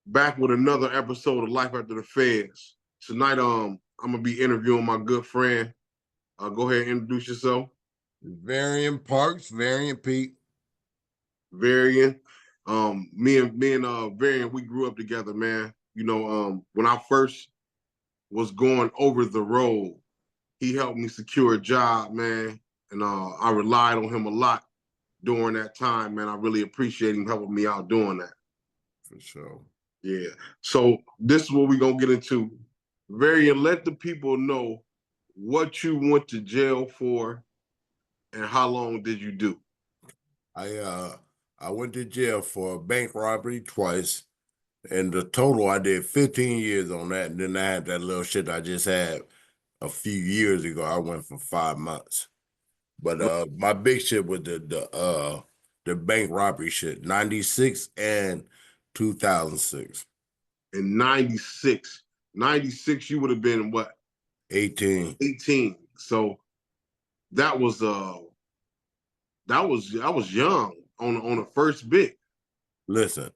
Back with another episode of Life After the Feds. Tonight, I'm gonna be interviewing my good friend. Go ahead and introduce yourself. Varian Parks, Varian Pete. Varian. Me and Varian, we grew up together, man. When I first was going over the road, he helped me secure a job, man. And I relied on him a lot during that time, man. I really appreciate him helping me out doing that. For sure. Yeah. So this is what we're gonna get into. Varian, let the people know what you went to jail for and how long did you do? I uh I went to jail for a bank robbery twice, and the total I did 15 years on that. And then I had that little shit I just had a few years ago. I went for 5 months. But my big shit was the bank robbery shit, 96 and 2006. In 96. 96, you would have been what? 18. 18. So that was I was young on the first bit. Listen,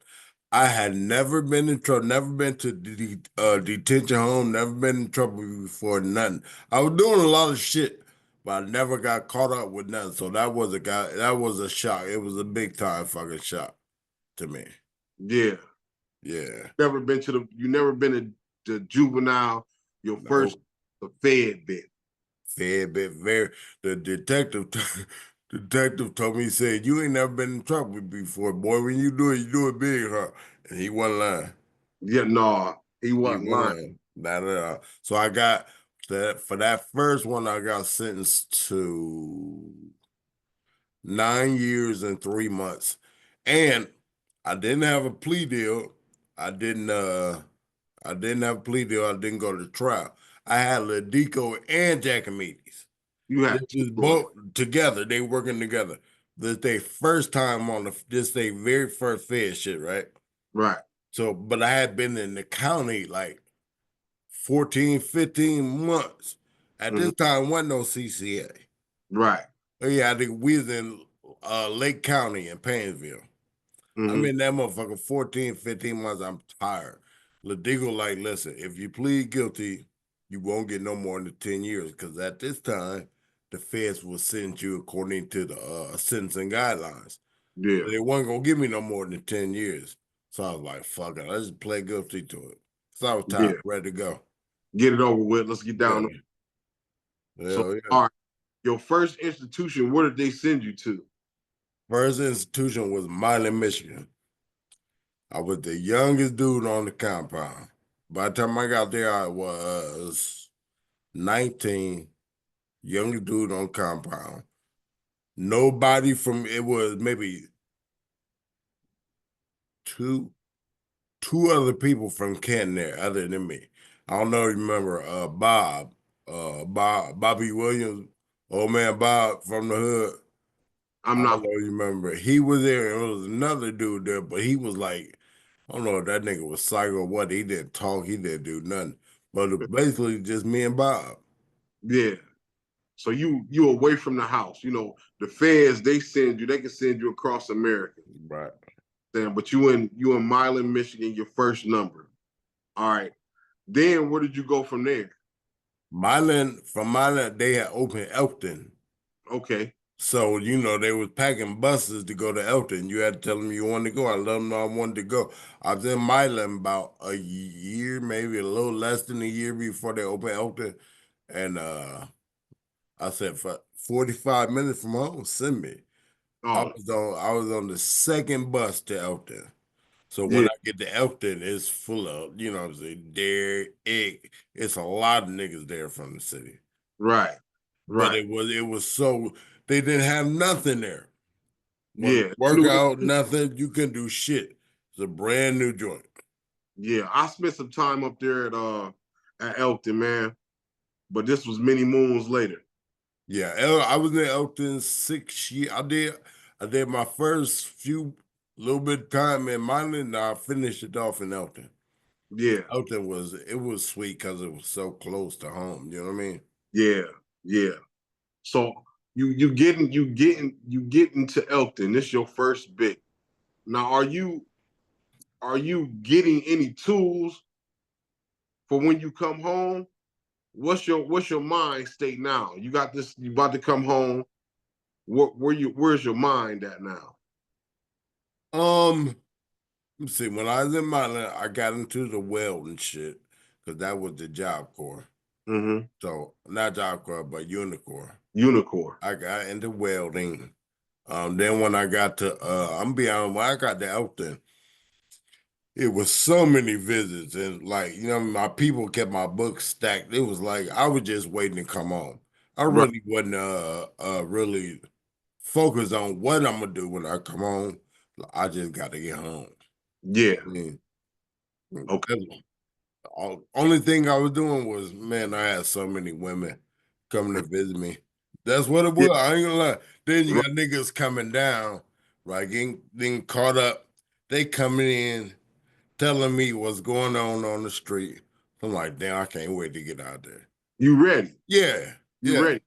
I had never been in trouble, never been to detention home, never been in trouble before, nothing. I was doing a lot of shit, but I never got caught up with nothing. So that was a shock. It was a big time fucking shock to me. Yeah. Yeah. You never been to the juvenile, your first No. the Fed bit. Fair bit very the detective told me, he said, "You ain't never been in trouble before, boy. When you do it big, huh?" And he wasn't lying. Yeah, no, he He wasn't wasn't lying. lying. Not at all. So I got that for that first one, I got sentenced to 9 years and 3 months. And I didn't have a plea deal. I didn't I didn't have a plea deal. I didn't go to trial. I had Ladico and Giacomedes. You This had two is lawyers. both together. They working together. This they first time on this they very first Fed shit, right? Right. So, but I had been in the county like 14, 15 months. At Mm-hmm. this time, wasn't no CCA. Right. Oh, yeah, I think we was in Lake County in Painesville. I'm Mm-hmm. in that motherfucker 14, 15 months. I'm tired. Ladigo like, listen, if you plead guilty, you won't get no more than 10 years. Because at this time, the feds will sentence you according to the sentencing guidelines. Yeah. So they weren't going to give me no more than 10 years. So I was like, fuck it. I just play guilty to it. So I was tired, Yeah. ready to go. Get it over with. Let's get down. Yeah. So, Hell yeah. all right. Your first institution, where did they send you to? First institution was Milan, Michigan. I was the youngest dude on the compound. By the time I got there, I was 19, youngest dude on compound. Nobody from it was maybe two two other people from Canton there other than me. I don't know if you remember Bobby Williams, old man Bob from the hood. I I'm don't not. know if you remember. He was there, and there was another dude there, but he was like, I don't know if that nigga was psycho or what. He didn't talk, he didn't do nothing. But basically just me and Bob. Yeah. So you away from the house. The feds they send you. They can send you across America. Right. Damn, but you in Milan, Michigan. Your first number. All right. Then where did you go from there? From Milan, they had opened Elkton. Okay. So, they was packing buses to go to Elton. You had to tell them you wanted to go. I let them know I wanted to go. I was in Milan about a year, maybe a little less than a year before they opened Elton. And I said, for 45 minutes from home, send me. Oh, I was on the second bus to Elton. So when yeah. I get to Elton, it's full of, what I'm saying, it's a lot of niggas there from the city. Right. But Right. it was so they didn't have nothing there. Wasn't Yeah. workout, nothing. You couldn't do shit. It's a brand new joint. Yeah. I spent some time up there at Elkton, man. But this was many moons later. Yeah, I was in Elton 6 years. I did my first few little bit of time in Milan, and I finished it off in Elton. Yeah. Elton was sweet because it was so close to home. You know what I mean? Yeah. Yeah. So you getting to Elkton. This your first bit. Now, are you are you getting any tools for when you come home? What's your mind state now? You got this. You about to come home. Where's your mind at now? Um, let's see. When I was in Maryland, I got into the welding shit because that was the Job Corps. Mm-hmm. So not Job Corps, but Unicorps. Unicorn. I got into welding. Then when I got to, I'm be honest, when I got to Elton, it was so many visits and like my people kept my books stacked. It was like I was just waiting to come home. I Right. really wasn't really focused on what I'm gonna do when I come home. I just got to get home. Yeah. I mean, Okay. only thing I was doing was, man, I had so many women coming to visit me. That's what it Yeah. was. I ain't gonna lie. Then you Right. got niggas coming down, right? Getting caught up. They coming in, telling me what's going on the street. I'm like, damn, I can't wait to get out there. You ready? Yeah, You yeah. ready?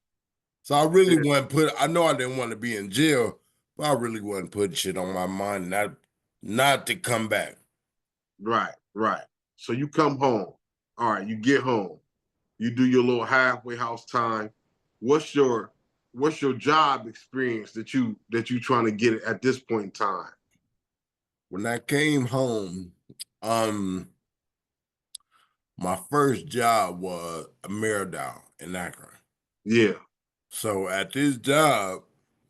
So I really Yeah. wasn't put. I know I didn't want to be in jail, but I really wasn't putting shit on my mind not to come back. Right. Right. So you come home. All right. You get home. You do your little halfway house time. What's your what's your job experience that you trying to get at this point in time? When I came home, um, my first job was a Mirador in Akron. Yeah. So at this job,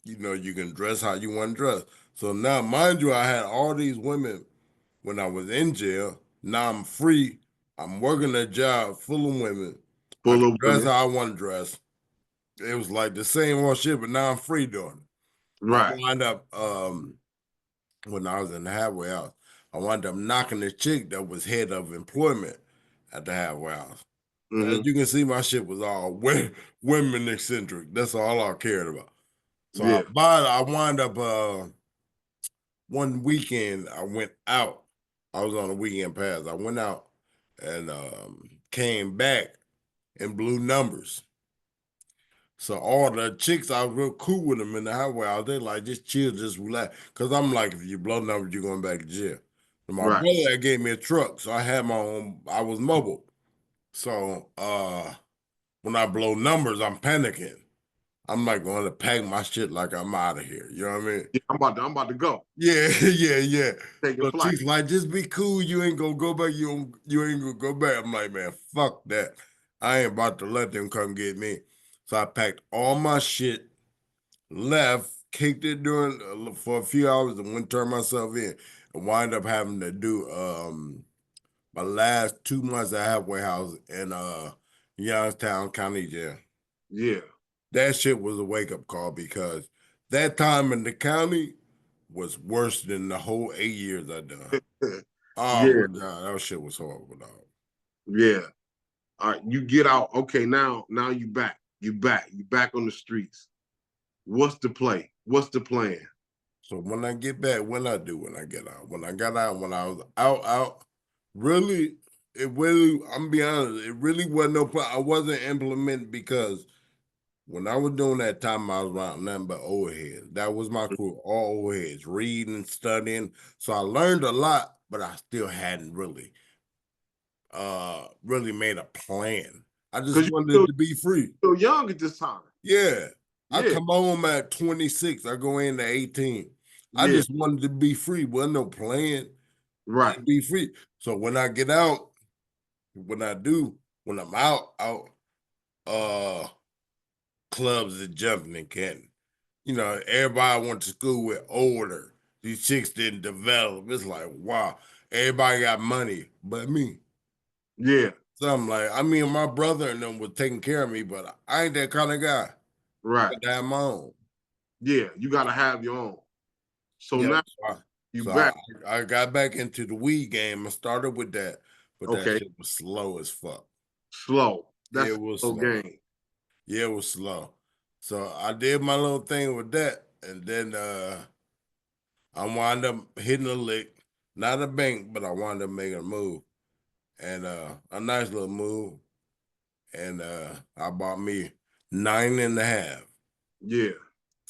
you can dress how you want to dress. So now, mind you, I had all these women when I was in jail. Now I'm free. I'm working a job full of women. I Full can of dress women. how I want to dress. It was like the same old shit, but now I'm free doing it. I Right. wind up when I was in the halfway house, I wound up knocking the chick that was head of employment at the halfway house. As Mm-hmm. you can see, my shit was all women eccentric. That's all I cared about. So Yeah. I wind up one weekend I went out. I was on a weekend pass. I went out and came back and blew numbers. So all the chicks, I was real cool with them in the highway. I was there like, just chill, just relax. Cause I'm like, if you blow numbers, you're going back to jail. And my Right. brother gave me a truck, so I had my own. I was mobile. So when I blow numbers, I'm panicking. I'm like going to pack my shit like I'm out of here. You know what I mean? Yeah, I'm about to go. Yeah, yeah, yeah. Take a So flight. she's like, just be cool. You ain't gonna go back. You ain't gonna go back. I'm like, man, fuck that. I ain't about to let them come get me. So I packed all my shit, left, kicked it during for a few hours, and went turn myself in, and wind up having to do my last 2 months at halfway house in Youngstown County Jail. Yeah. That shit was a wake up call because that time in the county was worse than the whole 8 years I done. Oh Yeah. my god, that shit was horrible, dog. Yeah. All right. You get out. Okay. Now you back. You back. You back on the streets. What's the play? What's the plan? So when I get back, when I get out? When I got out, when I was out, really, I'm be honest, it really wasn't no plan. I wasn't implementing because when I was doing that time, I was around nothing but old heads. That was my crew, all old heads, reading, studying. So I learned a lot, but I still hadn't really made a plan. I just Because wanted you're to be free. still young at this time. Yeah. I Yeah. come home at 26. I go into 18. I Yeah. just wanted to be free. Wasn't no plan. Right. Just be free. So when I get out, when I'm out, uh, clubs are jumping in Canton. Everybody I went to school with older. These chicks didn't develop. It's like, wow, everybody got money but me. Yeah. So I'm like, I mean, my brother and them was taking care of me, but I ain't that kind of guy. Right. I got to have my own. Yeah. You got to have your own. So Yeah. now So I, you so I, back. I got back into the weed game. I started with that, but that Okay. shit was slow as fuck. Slow. That's It a was slow slow. game. Yeah, it was slow. So I did my little thing with that, and then I wound up hitting a lick, not a bank, but I wound up making a move, and a nice little move, and I bought me 9.5. Yeah.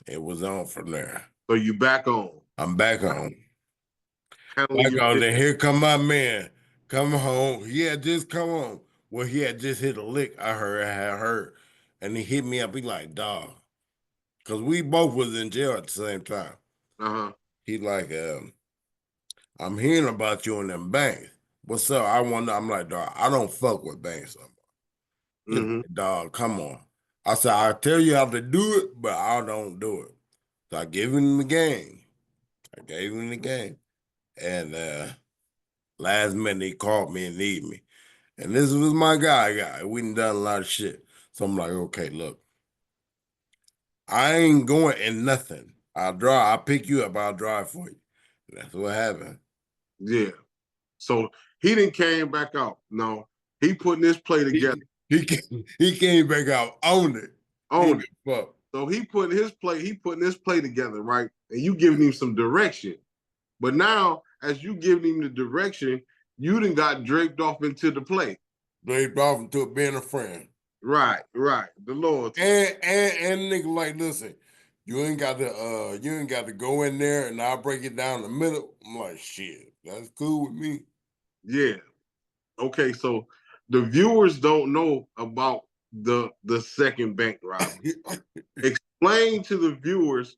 It was on from there. So you back on. I'm back home. handling Like, your oh, business. then here come my man. Come home. He had just come home. Well, he had just hit a lick. I had heard. And he hit me up. He like, dog. Because we both was in jail at the same time. Uh-huh. He like, I'm hearing about you in them banks. What's up? I'm like, dog, I don't fuck with banks no more. He like, Mm-hmm. dog, come on. I said, I'll tell you how to do it, but I don't do it. So I gave him the game. I gave him the game. And last minute he called me and needed me. And this was my guy. We done a lot of shit. So I'm like, okay, look, I ain't going in nothing. I'll pick you up, I'll drive for you. That's what happened. Yeah. So he didn't came back out. No, he putting this play together He came back out on it. He on didn't it. give a fuck. So he putting his play together, right? And you giving him some direction. But now, as you giving him the direction, you done got draped off into the play. Draped off into being a friend. Right, right. The loyalty. And nigga like, listen, you ain't got to go in there and I'll break it down in the middle. I'm like, shit, that's cool with me. Yeah. Okay, so the viewers don't know about the second bank robbery. Explain to the viewers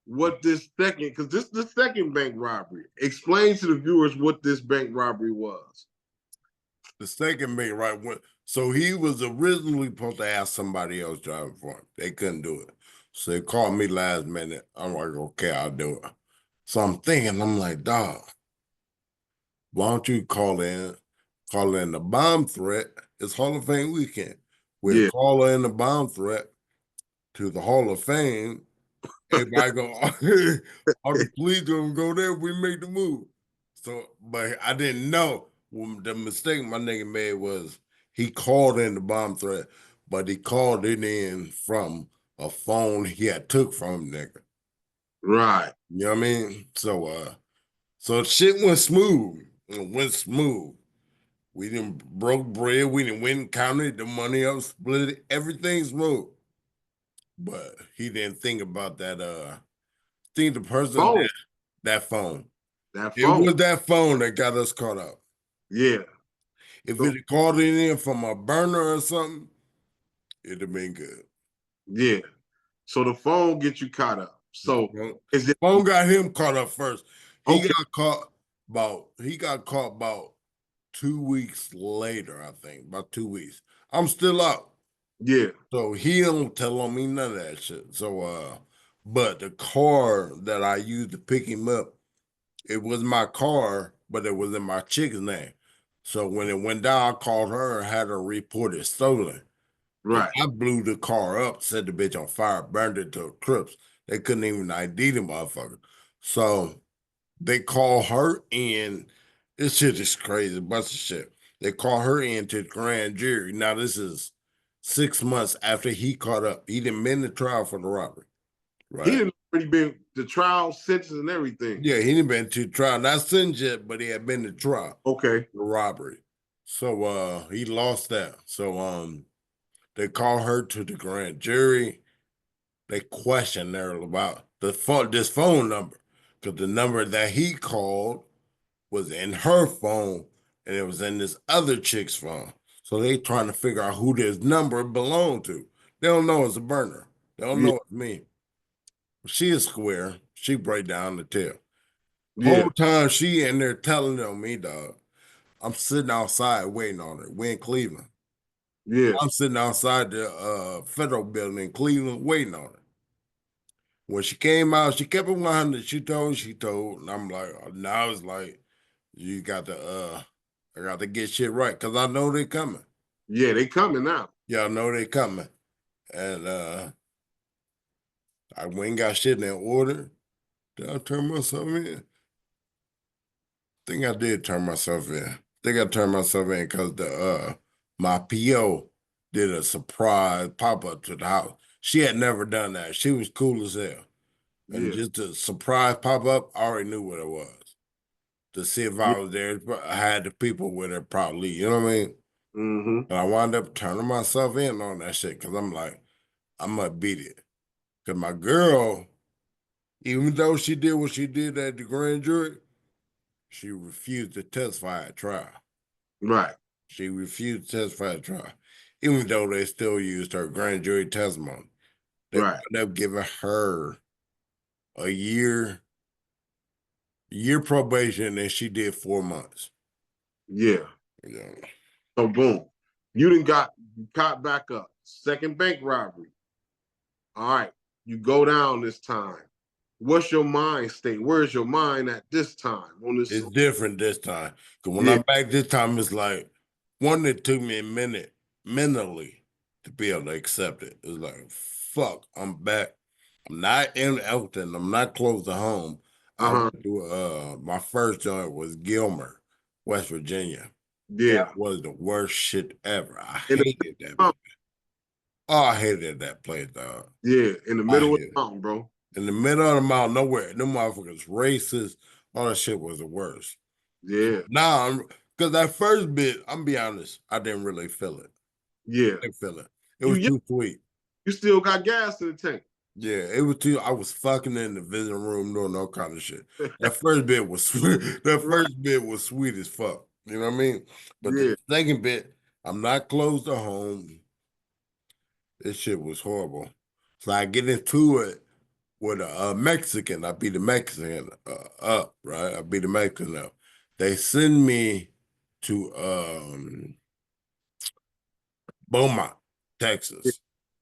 what this second, because this is the second bank robbery. Explain to the viewers what this bank robbery was. The second mate, right? So he was originally supposed to have somebody else driving for him. They couldn't do it. So they called me last minute. I'm like, okay, I'll do it. So I'm thinking, I'm like, dog, why don't you call in the bomb threat? It's Hall of Fame weekend. We'll Yeah, call in the bomb threat to the Hall of Fame. Everybody go, all the police gonna go there, we make the move. So, but I didn't know. The mistake my nigga made was he called in the bomb threat, but he called it in from a phone he had took from nigga. right. You know what I mean? So shit went smooth. It went smooth. We didn't broke bread. We didn't win, counted the money up, split it. Everything smooth. But he didn't think about that. Think the person Phone. that phone. That It phone. was that phone that got us caught up. Yeah. If So it had called it in from a burner or something, it'd have been good. yeah. So the phone gets you caught up. So is it Phone got him caught up first. okay? He got caught about 2 weeks later, I think. About 2 weeks. I'm still out. Yeah. So he don't tell on me none of that shit. But the car that I used to pick him up, it was my car, but it was in my chick's name. So when it went down, I called her and had her report it stolen. And Right. I blew the car up, set the bitch on fire, burned it to a crisp. They couldn't even ID the motherfucker. So they call her in. This shit is crazy, a bunch of shit. They call her in to the grand jury. Now this is 6 months after he caught up. He didn't been to trial for the robbery, He right? didn't already been the trial, sentence, and everything. Yeah, he didn't been to trial, not sentenced yet, but he had been to trial Okay. for robbery. So he lost that. So they call her to the grand jury. They questioned her about this phone number because the number that he called was in her phone and it was in this other chick's phone. So they trying to figure out who this number belonged to. They don't know it's a burner. They don't Yeah. know it's me. She is square. She break down the tail. Yeah. Whole time she in there telling on me, dog. I'm sitting outside waiting on her. We in Cleveland. Yeah. I'm sitting outside the federal building in Cleveland waiting on her. When she came out, she kept it 100. She told. And I'm like, now it's like, you got to, I got to get shit right because I know they coming. Yeah. They coming now. Y'all know they coming. And I went and got shit in order. Did I turn myself in? Think I did turn myself in. Think I turned myself in because my PO did a surprise pop up to the house. She had never done that. She was cool as hell. And Yeah. just a surprise pop up, I already knew what it was. To see if Yeah. I was there, I had the people with her probably, you know what I mean? Mm-hmm. And I wound up turning myself in on that shit because I'm like, I'm gonna beat it. Because my girl, even though she did what she did at the grand jury, she refused to testify at trial. Right. She refused to testify at trial, even though they still used her grand jury testimony. They Right. wound up giving her a year probation, and she did 4 months. Yeah. Yeah. So boom. You didn't got you caught back up. Second bank robbery. All right. You go down this time. What's your mind state? Where's your mind at this time? On this It's different this time. Because when Yeah. I'm back this time, it's like one that took me a minute mentally to be able to accept it. It's like, fuck, I'm back. I'm not in Elton. I'm not close to home. I Uh-huh. went to my first joint was Gilmer, West Virginia. That Yeah. was the worst shit ever. I In the hated that mountain. place. Oh, I hated that place, dog. Yeah, in the I middle of hated the it. mountain, bro. In the middle of the mountain, nowhere. Them motherfuckers racist. All that shit was the worst. Yeah. Nah, because that first bit, I'm be honest, I didn't really feel it. Yeah. I didn't feel it. It You was yeah, too sweet. you still got gas in the tank. Yeah, it was too. I was fucking in the visiting room doing all kind of shit. That first bit was sweet. That Right. first bit was sweet as fuck. You know what I mean? But the Yeah. second bit, I'm not close to home. This shit was horrible. So I get into it with a Mexican. I beat the Mexican up, right? I beat the Mexican up. They send me to Beaumont, Yeah. Texas.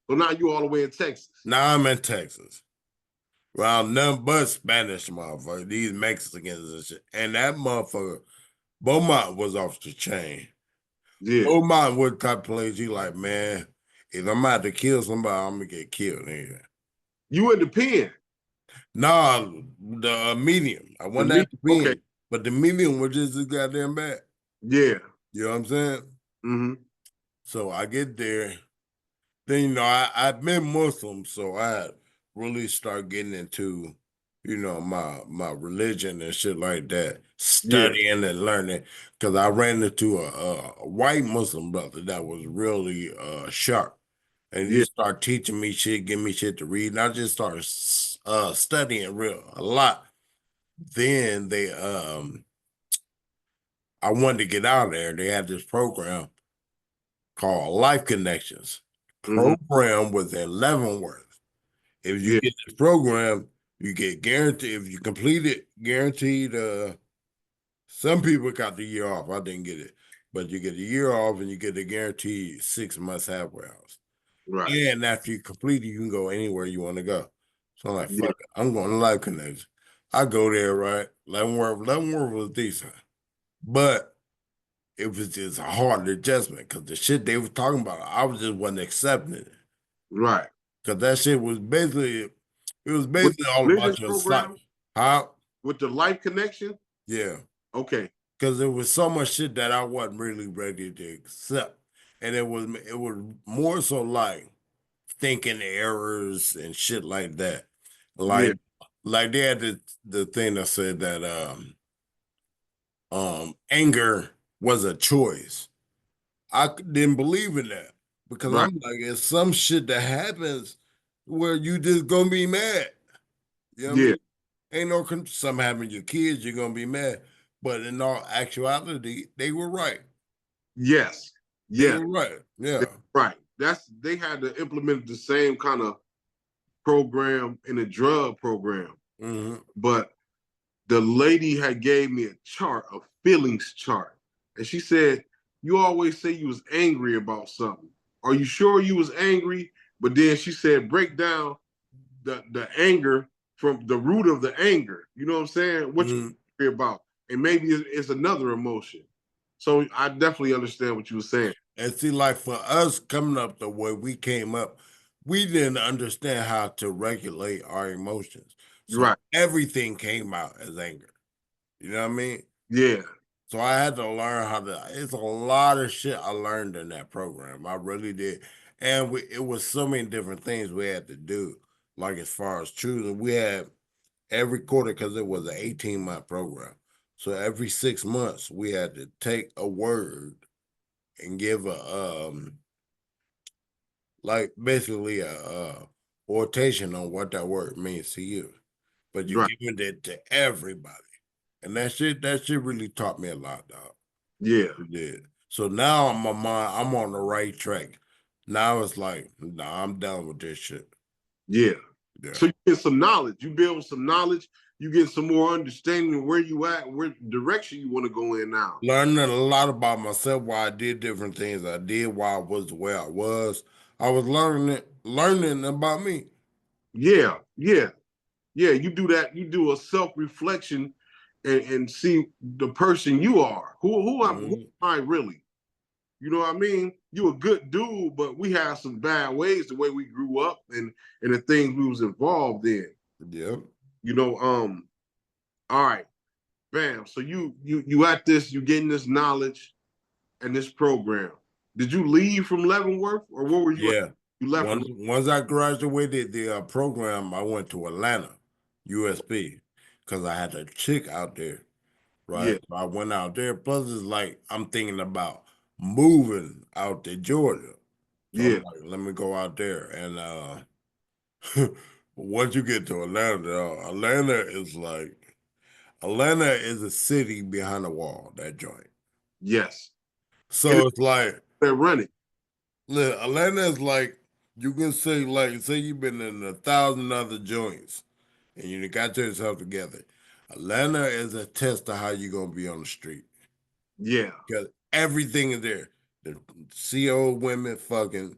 So now you all the way in Texas. Now I'm in Texas. Around none but Spanish motherfuckers, these Mexicans and shit. And that motherfucker, Beaumont was off the chain. Yeah. Beaumont was the type of place you like, man, if I'm about to kill somebody, I'm gonna get killed here. You in the pen. Nah, the medium. I The wasn't me. at the Okay. pen, but the medium was just as goddamn bad. Yeah. You know what I'm saying? Mm-hmm. So I get there. Then I've been Muslim, so I really start getting into my religion and shit like that, Yeah. studying and learning. Because I ran into a white Muslim brother that was really sharp, and he Yeah. started teaching me shit, giving me shit to read, and I just started studying real a lot. Then I wanted to get out of there. They had this program called Life Connections. Mm-hmm. Program was in Leavenworth. If you Yeah. get this program, you get guaranteed. If you complete it, guaranteed. Some people got the year off. I didn't get it, but you get a year off, and you get a guaranteed 6 months halfway house. Right. And after you complete it, you can go anywhere you want to go. So I'm like, Yeah. fuck it. I'm going to Life Connection. I go there, right? Leavenworth was decent, but it was just a hard adjustment because the shit they were talking about, I was just wasn't accepting it. Right. Because that shit was basically, it was With basically the all religion about your sight. program, Huh? with the life connection. Yeah. Okay. Because there was so much shit that I wasn't really ready to accept. And it was more so like thinking errors and shit like that. Yeah. Like they had the thing that said that anger was a choice. Didn't believe in that because Right. I'm like, it's some shit that happens where you just gonna be mad. You know what I Yeah. mean? Ain't no something happen to your kids, you're gonna be mad. But in all actuality, they were right. Yes. They Yes. were right. Yeah. Right. They had to implement the same kind of program in a drug program, Hmm. but the lady had gave me a chart, a feelings chart, and she said, "You always say you was angry about something. Are you sure you was angry?" But then she said, "Break down the anger from the root of the anger. You know what I'm saying? What you Hmm. angry about, and maybe it's another emotion." So I definitely understand what you were saying. And see, like for us coming up the way we came up, we didn't understand how to regulate our emotions. You're So right. everything came out as anger. You know what I mean? Yeah. So I had to learn how to. It's a lot of shit I learned in that program. I really did, and it was so many different things we had to do. Like as far as choosing, we had every quarter because it was an 18-month program. So every 6 months we had to take a word and give a like basically a quotation on what that word means to you. But you're Right. giving it to everybody. And that shit really taught me a lot, dog. Yeah, It did. So now I'm on the right track. Now it's like, nah, I'm done with this shit. yeah. Yeah. So you get some knowledge. You build some knowledge. You get some more understanding of where you at, where direction you want to go in now. Learning a lot about myself, why I did different things I did, why I was the way I was. I was learning about me. Yeah, yeah, yeah. You do that. You do a self reflection and see the person you are. Who Mhm. am I really? You know what I mean? You a good dude, but we have some bad ways the way we grew up and the things we was involved in. Yep. You know, all right, bam. So you at this, you getting this knowledge and this program. Did you leave from Leavenworth or where were you at? Yeah. You left from Once I graduated the program, I went to Atlanta, USB, because I had a chick out there, yeah, right? So I went out there. Plus, it's like I'm thinking about moving out to Georgia. So I'm yeah, like, let me go out there. And once you get to Atlanta, Atlanta is a city behind a wall, that joint. yes. And So it's like, they're running. look, Atlanta is like, you can say, like, say you've been in 1,000 other joints and you got yourself together. Atlanta is a test of how you're going to be on the street. Yeah, Because everything is there. The CO women fucking,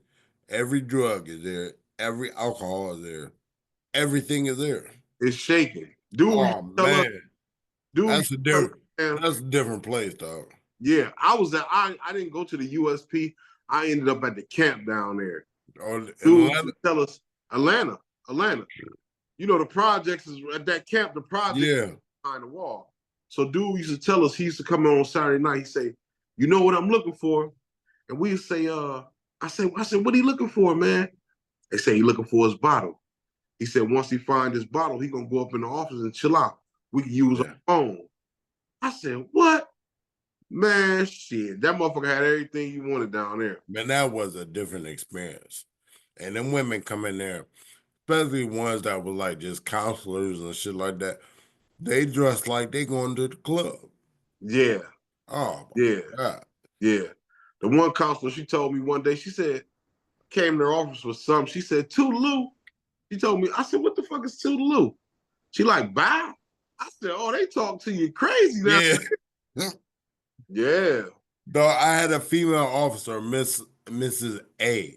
every drug is there, every alcohol is there, everything is there. it's shaking. Dude, you Oh tell us, man, dude, you that's a tell us, different man, that's a different place, dog. yeah, I was at I didn't go to the USP. I ended up at the camp down there. Or in Dude used to Atlanta, tell us Atlanta, Atlanta. You know the projects is at that camp, the project yeah, behind the wall. So dude used to tell us, he used to come in on Saturday night, he say, you know what I'm looking for? And we say, I said, what are you looking for, man? They say he looking for his bottle. He said once he find his bottle, he gonna go up in the office and chill out. We can use our yeah. phone. I said, what? Man, shit. That motherfucker had everything you wanted down there. Man, that was a different experience. And them women come in there, especially ones that were like just counselors and shit like that. They dress like they going to the club. Yeah, Oh yeah, my God. yeah. The one counselor, she told me one day, she said, came to her office for something. She said, Toodaloo. She told me, I said, what the fuck is Toodaloo? She like, bye. I said, oh, they talk to you crazy now. Yeah. Yeah, Though I had a female officer, Mrs. A.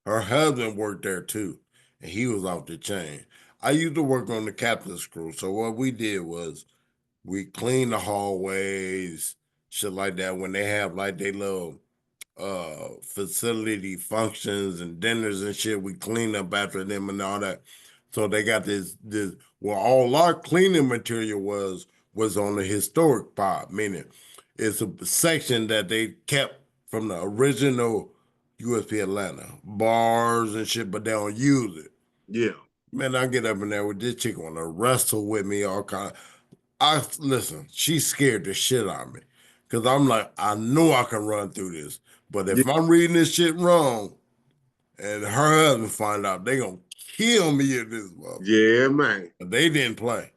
Her husband worked there too, and he was off the chain. I used to work on the captain's crew, so what we did was we cleaned the hallways, shit like that. When they have like they little facility functions and dinners and shit, we clean up after them and all that. So they got this well, all our cleaning material was on the historic part, meaning it's a section that they kept from the original USP Atlanta bars and shit, but they don't use it. yeah, Man, I get up in there with this chick want to wrestle with me, all kind. I listen. She scared the shit out of me because I'm like, I know I can run through this, but yeah, if I'm reading this shit wrong and her husband find out, they gonna kill me in this motherfucker. yeah, man. But they didn't play.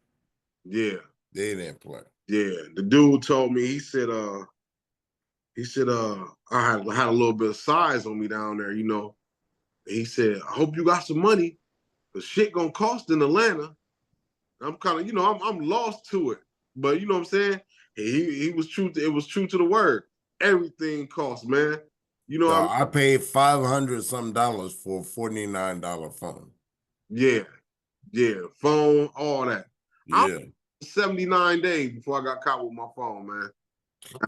Yeah, They didn't play. yeah. The dude told me, he said, I had a little bit of size on me down there, you know. And he said, I hope you got some money. The shit gonna cost in Atlanta. I'm kind of, I'm lost to it. But you know what I'm saying? He was true to it was true to the word. Everything costs, man. You know So what I mean? I paid $500 some dollars for a $49 phone. Yeah, yeah. Phone, all that. I Yeah. was 79 days before I got caught with my phone, man.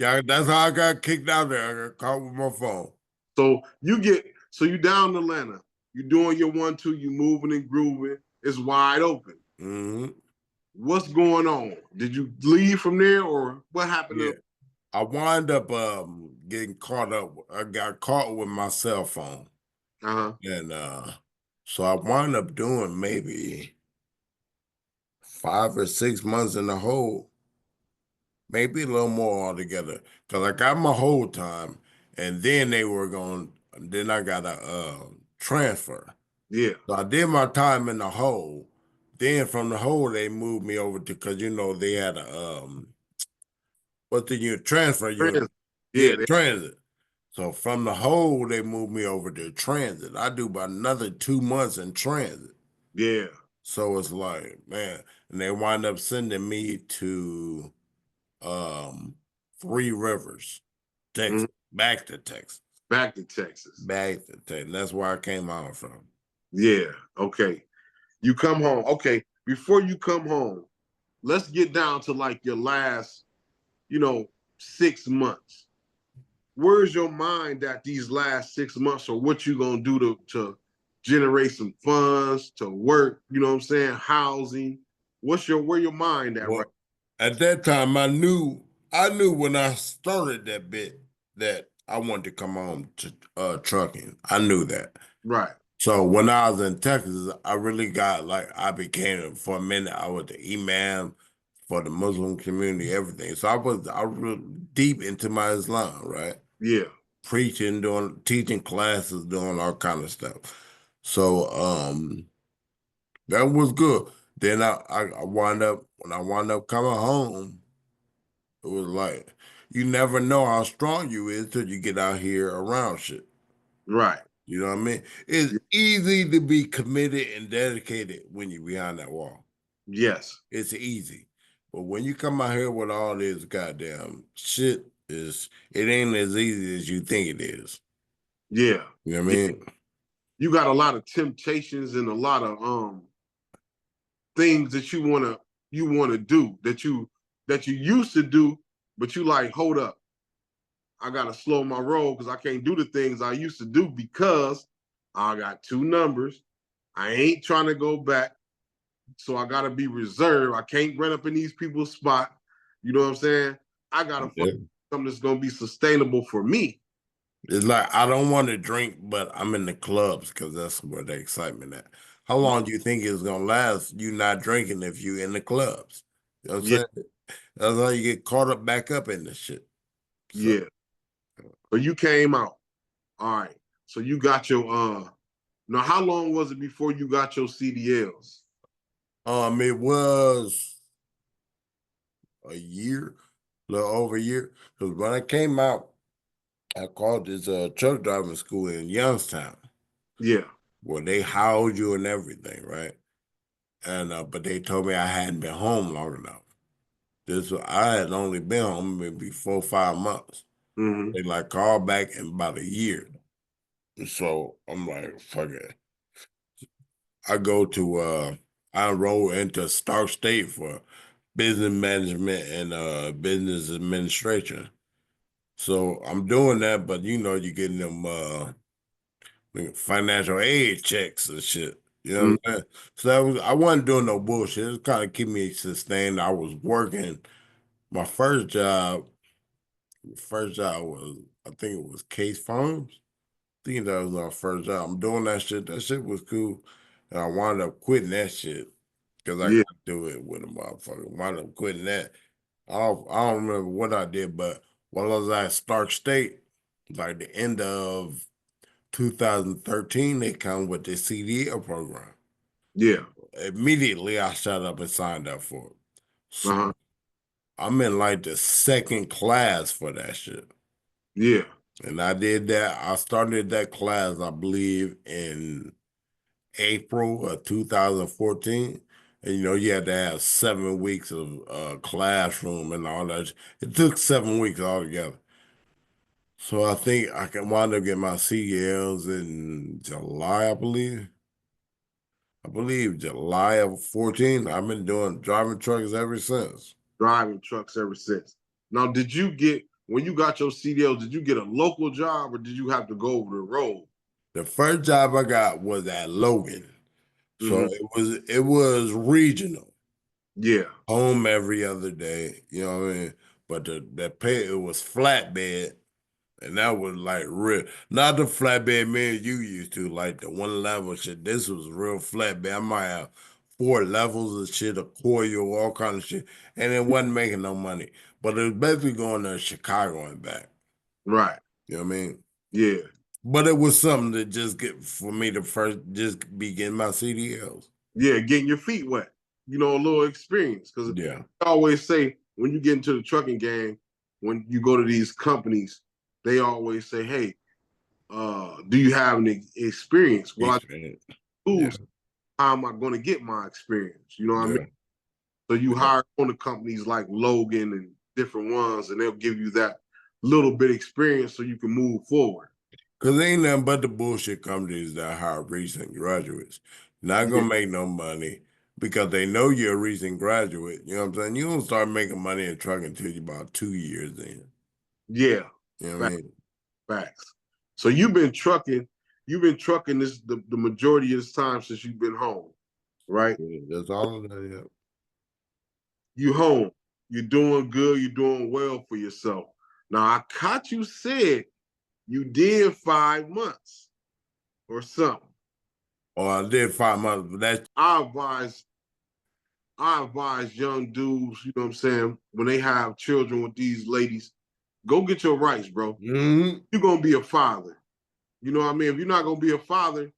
Yeah, that's how I got kicked out there. I got caught with my phone. So you down in Atlanta, you doing your 1-2, you moving and grooving, it's wide open. Hmm. What's going on? Did you leave from there or what happened Yeah. to I wind up getting caught up. I got caught with my cell phone. uh-huh. And so I wound up doing maybe 5 or 6 months in the hole, maybe a little more altogether. Because I got my whole time, and then they were going, then I got a transfer. Yeah, So I did my time in the hole. Then from the hole, they moved me over to, because they had a What's the unit? Transfer unit. Transit. Yeah, Yeah, transit. So from the whole, they moved me over to transit. I do about another 2 months in transit. yeah. So it's like, man, and they wind up sending me to um Three Rivers, Mhm. Texas, back to Texas. Back to Texas. Back to Texas. That's where I came out from. Yeah. Okay. You come home. Okay. Before you come home, let's get down to like your last, 6 months. Where's your mind at these last 6 months, or what you gonna do to generate some funds to work? You know what I'm saying? Housing. Where your mind at right? Well, at that time I knew when I started that bit that I wanted to come home to trucking. I knew that. Right. So when I was in Texas, I really got like I became for a minute. I was the imam for the Muslim community, everything. So I was really deep into my Islam, right? Yeah. Preaching, doing teaching classes, doing all kind of stuff. So that was good. Then I wound up when I wound up coming home, it was like you never know how strong you is till you get out here around shit. Right. You know what I mean? It's easy to be committed and dedicated when you're behind that wall. Yes. It's easy. But when you come out here with all this goddamn shit, it ain't as easy as you think it is. Yeah. You know what I Yeah. mean? You got a lot of temptations and a lot of things that you wanna do that you used to do, but you like, hold up, I gotta slow my roll because I can't do the things I used to do because I got two numbers. I ain't trying to go back, so I gotta be reserved. I can't run up in these people's spot. You know what I'm saying? I gotta find Yeah. something that's gonna be sustainable for me. It's like I don't want to drink, but I'm in the clubs because that's where the excitement at. How long do you think it's gonna last? You not drinking if you in the clubs. You know what I'm Yeah, saying? That's how you get caught up back up in this shit. So yeah. So you came out. All right. So you got your now how long was it before you got your CDLs? it was a year, a little over a year. Because when I came out, I called this truck driving school in Youngstown Yeah. where they housed you and everything, right? And but they told me I hadn't been home long enough. I had only been home maybe 4 or 5 months. Mm-hmm. They like called back in about a year. So I'm like, fuck it. I go to I enroll into Stark State for business management and business administration. So I'm doing that, but you're getting them financial aid checks and shit. You know Mm-hmm. what I'm saying? So I wasn't doing no bullshit. It was kind of keep me sustained. I was working. My first job was I think it was Case Farms. I think that was my first job. I'm doing that shit. That shit was cool. And I wound up quitting that shit because I Yeah. could do it with a motherfucker. Wound up quitting that. I don't remember what I did, but while I was at Stark State, like the end of 2013, they come with the CDL program. Yeah. Immediately, I shut up and signed up for it. So Uh-huh. I'm in like the second class for that shit. Yeah. And I did that. I started that class, I believe, in April of 2014. And you had to have 7 weeks of classroom and all that. It took 7 weeks altogether. So I think I can wind up getting my CDLs in July, I believe. I believe July of 14. I've been doing driving trucks ever since. Driving trucks ever since. Now, when you got your CDLs, did you get a local job or did you have to go over the road? The first job I got was at Logan. So Mm-hmm. it was regional. Yeah. Home every other day, you know what I mean? But the pay it was flatbed, and that was like real, not the flatbed man you used to, like the one level shit. This was real flatbed. I might have 4 levels of shit, a coil, all kind of shit, and it wasn't making no money. But it was basically going to Chicago and back. Right. You know what I mean? Yeah. But it was something to just get for me to first just be getting my CDLs. Yeah. Getting your feet wet. A little experience. Because Yeah. I always say when you get into the trucking game, when you go to these companies, they always say, "Hey, do you have any experience?" Well, I Experience. Yeah, choose how am I going to get my experience? You know what I mean? yeah, So you yeah. hire on the companies like Logan and different ones, and they'll give you that little bit of experience so you can move forward. Cause ain't nothing but the bullshit companies that hire recent graduates. Not Yeah, gonna make no money because they know you're a recent graduate. You know what I'm saying? You don't start making money in trucking until you about 2 years in. yeah, You know what I facts. mean? Facts. So you've been trucking. You've been trucking this the majority of this time since you've been home, right? Yeah, that's all of that. Yeah. You home. You're doing good. You're doing well for yourself. Now I caught you said you did 5 months or something. Or I did 5 months, but that's I advise I advise young dudes, you know what I'm saying, when they have children with these ladies, go get your rights, bro. mm-hmm. You're gonna be a father. You know what I mean? If you're not gonna be a father,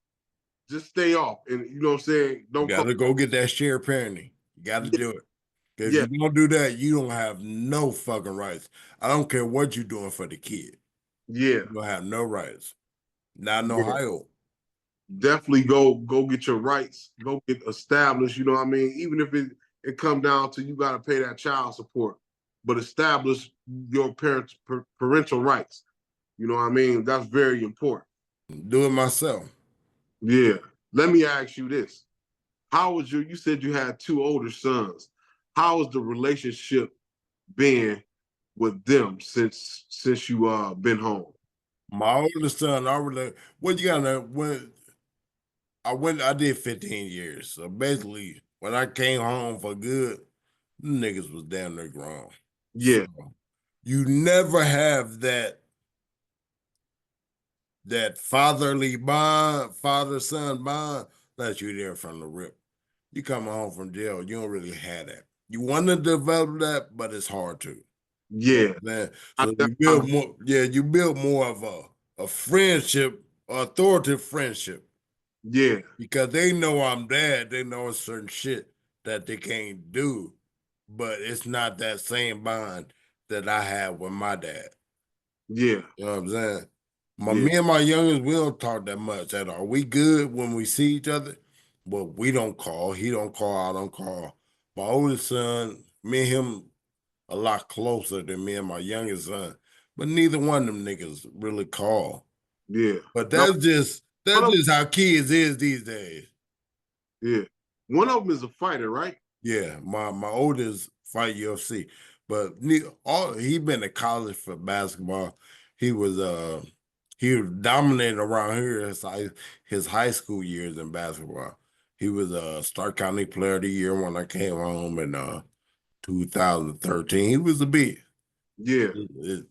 just stay off. And you know what I'm saying? You Don't come. gotta go get that shared parenting. You gotta Yeah, do it. Cause if yeah, you don't do that, you don't have no fucking rights. I don't care what you're doing for the kid. yeah, You don't have no rights. Not in yeah. Ohio. Definitely go get your rights. Go get established. You know what I mean? Even if it come down to you got to pay that child support, but establish your parental rights. You know what I mean? That's very important. Do it myself. Yeah. Let me ask you this: how was you said you had two older sons? How has the relationship been with them since you been home? My oldest son, what you gotta when I did 15 years. So basically, when I came home for good, them niggas was damn near grown. So Yeah, you never have that fatherly bond, father-son bond, unless you there from the rip. You come home from jail, you don't really have that. You want to develop that, but it's hard to. You know yeah, what I'm saying? I, So you build more, yeah, you build more of a friendship, authoritative friendship. yeah, Because they know I'm dad, they know certain shit that they can't do, but it's not that same bond that I have with my dad. yeah, You know what I'm saying? yeah, Me and my youngest, we don't talk that much at all. We good when we see each other, but we don't call. He don't call. I don't call. My oldest son, me and him, a lot closer than me and my youngest son, but neither one of them niggas really call. yeah. But No, one that's of just how kids is these days. yeah, one of them is a fighter, right? Yeah, my oldest fight UFC, but all he been to college for basketball. He was he was dominating around here his high school years in basketball. He was a Stark County Player of the Year when I came home in 2013. He was a beat, Yeah,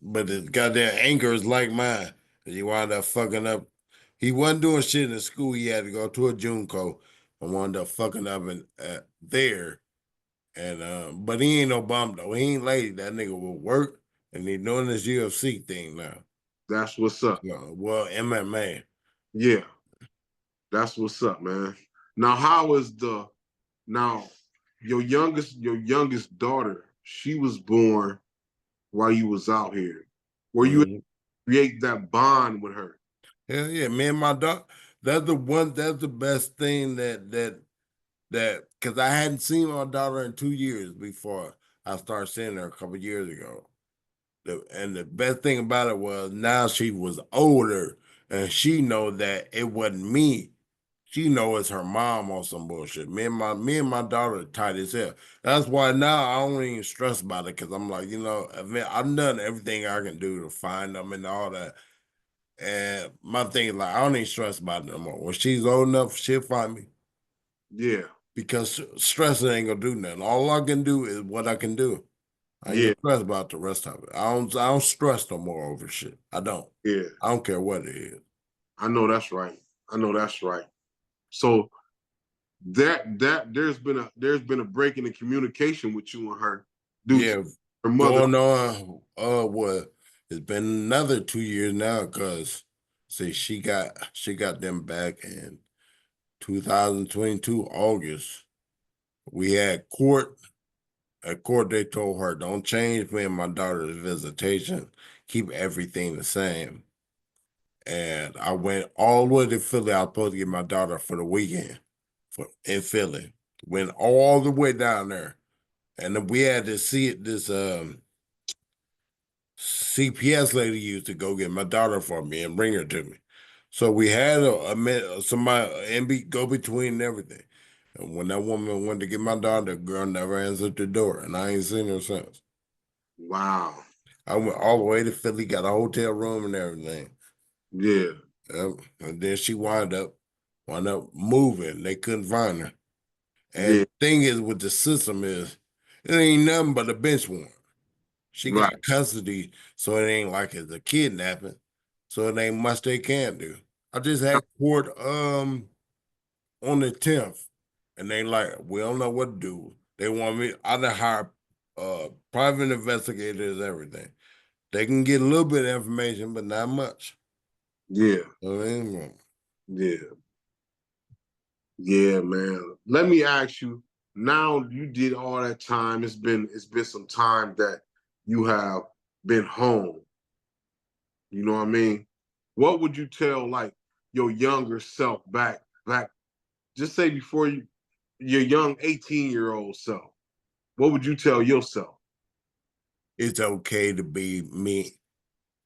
but his goddamn anger is like mine. He wound up fucking up. He wasn't doing shit in school. He had to go to a JUNCO and wound up fucking up in there and but he ain't no bum though. He ain't lazy. That nigga will work and he doing this UFC thing now. that's what's up. Well, MMA. Yeah, that's what's up, man. Now, how is the now your youngest daughter? She was born while you was out here. Were you able Mhm. to create that bond with her? Hell yeah, me and my dog. That's the best thing that because I hadn't seen my daughter in 2 years before I started seeing her a couple years ago. And the best thing about it was now she was older and she know that it wasn't me. She know it's her mom or some bullshit. Me and my daughter are tight as hell. That's why now I don't even stress about it because I'm like, I mean, I've done everything I can do to find them and all that. And my thing is like, I don't even stress about it no more. When she's old enough, she'll find me Yeah, because stressing ain't gonna do nothing. All I can do is what I can do. I ain't yeah, gonna stress about the rest of it. I don't stress no more over shit. I don't. yeah. I don't care what it is. I know that's right. I know that's right. So there's been a break in the communication with you and her due to Yeah, her mother. going on what it's been another 2 years now because see she got them back in 2022 August. We had court Of course, they told her, don't change me and my daughter's visitation. Keep everything the same. And I went all the way to Philly. I was supposed to get my daughter for the weekend in Philly. Went all the way down there. And then we had to see it. This CPS lady used to go get my daughter for me and bring her to me. So we had somebody go between and everything. And when that woman went to get my daughter, the girl never answered the door, and I ain't seen her since. Wow. I went all the way to Philly, got a hotel room and everything. Yeah. And then she wound up moving. They couldn't find her. And Yeah. the thing is with the system is it ain't nothing but a bench warrant. She got Right. custody, so it ain't like it's a kidnapping. So it ain't much they can do. I just had court on the 10th, and they like, we don't know what to do. They want me, I done hire private investigators, everything. They can get a little bit of information, but not much. Yeah. I mean, Yeah. Yeah, man. Let me ask you. Now you did all that time. It's been some time that you have been home. You know what I mean? What would you tell like your younger self back just say before your young 18-year-old self? What would you tell yourself? it's okay to be me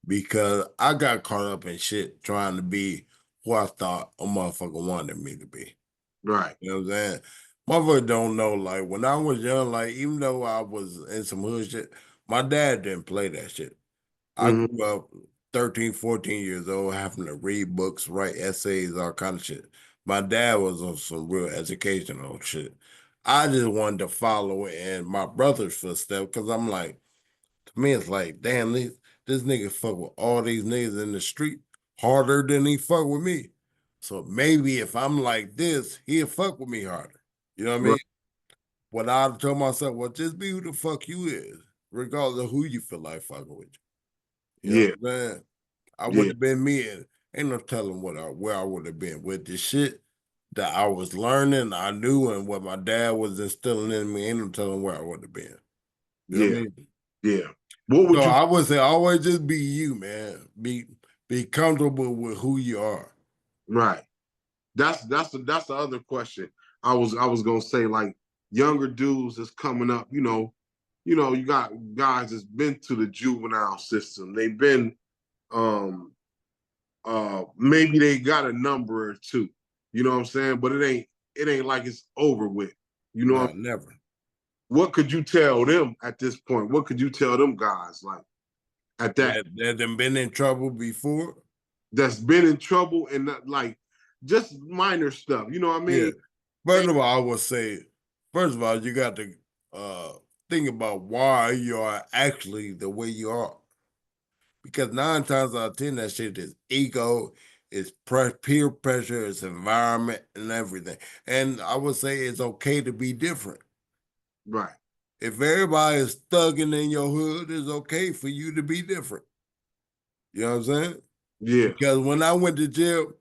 because I got caught up in shit trying to be who I thought a motherfucker wanted me to be. Right. You know what I'm saying? Motherfucker don't know, like, when I was young, like, even though I was in some hood shit, my dad didn't play that shit. I Hmm. grew up 13, 14 years old, having to read books, write essays, all kind of shit. My dad was on some real educational shit. I just wanted to follow in my brother's footsteps because I'm like, to me, it's like, damn, this nigga fuck with all these niggas in the street harder than he fuck with me. So maybe if I'm like this, he'll fuck with me harder. You know what I mean? Right. What I told myself, well, just be who the fuck you is, regardless of who you feel like fucking with you. You know Yeah. what I'm saying? I would Yeah. have been me, and ain't no telling where I would have been with the shit that I was learning, I knew, and what my dad was instilling in me. Ain't no telling where I would have been. You know what I Yeah. mean? Yeah. What would So you I would say always just be you, man. Be comfortable with who you are. right? That's the other question. I was gonna say like younger dudes that's coming up, you got guys that's been to the juvenile system. They've been maybe they got a number or two. You know what I'm saying? But it ain't like it's over with. You know No, never. what could you tell them at this point? What could you tell them guys like at that That them been in trouble before. that's been in trouble and not like just minor stuff. You know what I Yeah. mean? First Ain't of all, I would say, first of all, you got to uh think about why you are actually the way you are. Because 9 times out of 10, that shit is ego, it's peer pressure, it's environment and everything. And I would say it's okay to be different. right. If everybody is thugging in your hood, it's okay for you to be different. You know what I'm saying? Yeah. Because when I went to jail,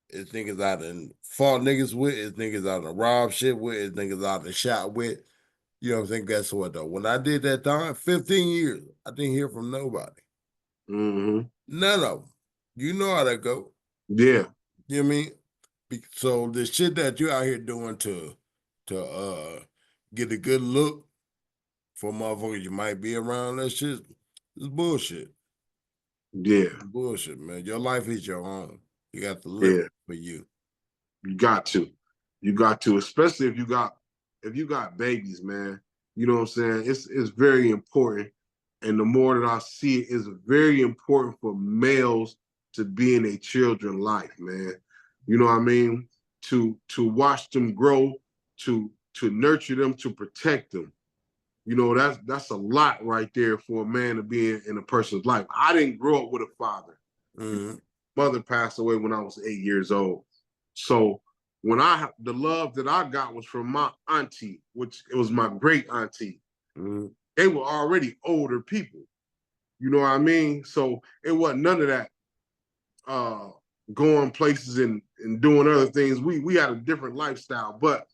it's niggas out and fought niggas with, it's niggas out and robbed shit with, it's niggas out and shot with. You know what I'm saying? Guess what though? When I did that time, 15 years, I didn't hear from nobody. Hmm. None of them. You know how that go. Yeah. You know what I mean? So the shit that you out here doing to get a good look for motherfuckers you might be around, that shit is bullshit. Yeah. Bullshit, man. Your life is your own. You got to live Yeah. it for you. You got to. You got to, especially if you got babies, man. You know what I'm saying? It's very important. And the more that I see it, it's very important for males to be in a children's life, man. You know what I mean? To watch them grow, to nurture them, to protect them. That's a lot right there for a man to be in a person's life. I didn't grow up with a father. Mm-hmm. Mother passed away when I was 8 years old. So the love that I got was from my auntie, which it was my great auntie. Mm-hmm. They were already older people. You know what I mean? So it wasn't none of that uh going places and doing other things. We had a different lifestyle. But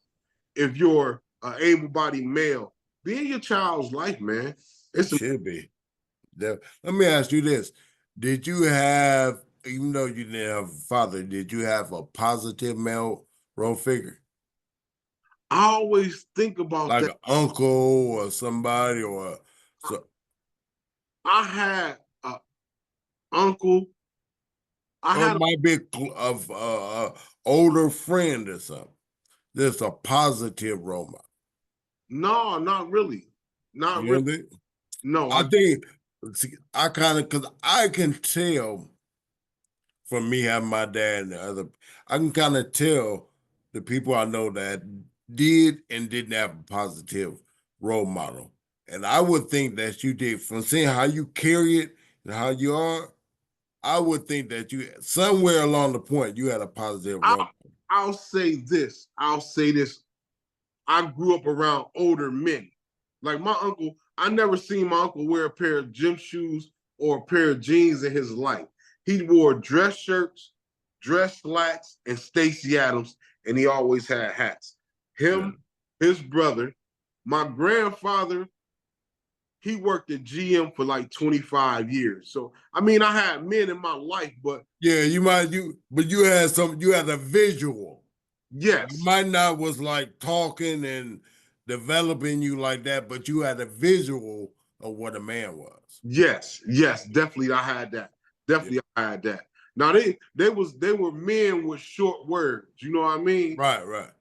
if you're an able-bodied male be in your child's life, man. It It's should be. Let me ask you this. Did you have, even though you didn't have a father, did you have a positive male role figure? I always think about Like that. an uncle or somebody or so I had an uncle. I or it had a, might be of older friend or something. There's a positive role model. no, not really, not You really. know what I mean? No, I think see, I kind of because I can tell from me having my dad and the other, I can kind of tell the people I know that did and didn't have a positive role model. And I would think that you did from seeing how you carry it and how you are. I would think that you somewhere along the point you had a positive I, role. I'll say this. I'll say this. I grew up around older men. Like my uncle, I never seen my uncle wear a pair of gym shoes or a pair of jeans in his life. He wore dress shirts, dress slacks, and Stacy Adams, and he always had hats. Yeah. Him, his brother, my grandfather, he worked at GM for like 25 years. So I mean, I had men in my life, but Yeah, but you had a visual. You yes, might not was like talking and developing you like that, but you had a visual of what a man was. yes, definitely I had that. Yeah. Definitely I had that. Now they were men with short words. You know what I mean? Right, right.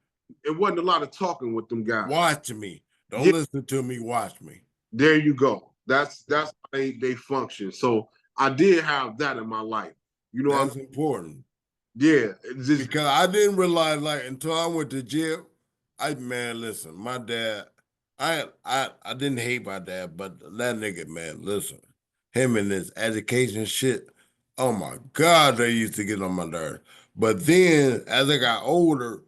It wasn't a lot of talking with them guys. Watch me. Yeah, Don't listen to me. Watch me. there you go. That's how they function. So I did have that in my life. You know what I mean? That's important Yeah. It's just because I didn't realize like until I went to jail. Man, listen, my dad. I didn't hate my dad, but that nigga, man, listen, him and his education shit. Oh my God, they used to get on my nerves. But then as I got older,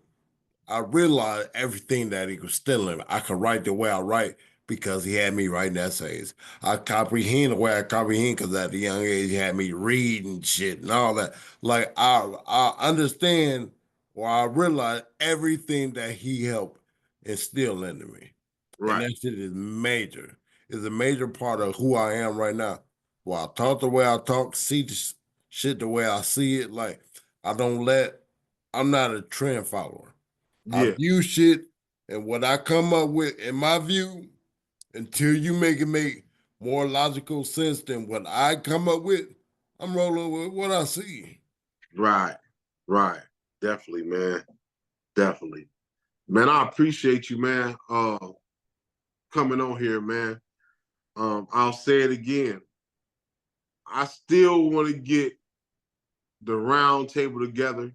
I realized everything that he was stealing. I could write the way I write because he had me writing essays. I comprehend the way I comprehend because at a young age he had me reading shit and all that. Like I understand or I realize everything that he helped instill into me. And right. that shit is major. It's a major part of who I am right now. Well, I talk the way I talk, see the shit the way I see it. Like I don't let I'm not a trend follower. I Yeah, view shit and what I come up with in my view until you make it make more logical sense than what I come up with. I'm rolling with what I see. right, right. Definitely, man. Definitely. Man, I appreciate you, man, coming on here, man. I'll say it again. I still want to get the round table together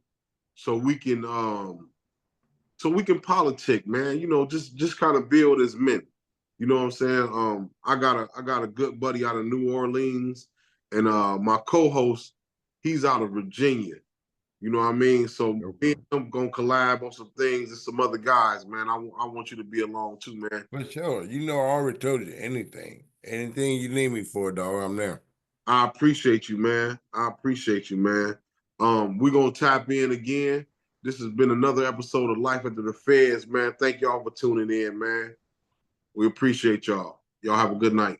so we can politic, man. You know, just kind of build as men. You know what I'm saying? I got a good buddy out of New Orleans, and my co-host, he's out of Virginia. You know what I mean? So me Okay. and him gonna collab on some things and some other guys, man. I want you to be along too, man. For sure. You know, I already told you anything. Anything you need me for, dog, I'm there. I appreciate you, man. I appreciate you, man. We're gonna tap in again. This has been another episode of Life After the Feds, man. Thank y'all for tuning in, man. We appreciate y'all. Y'all have a good night.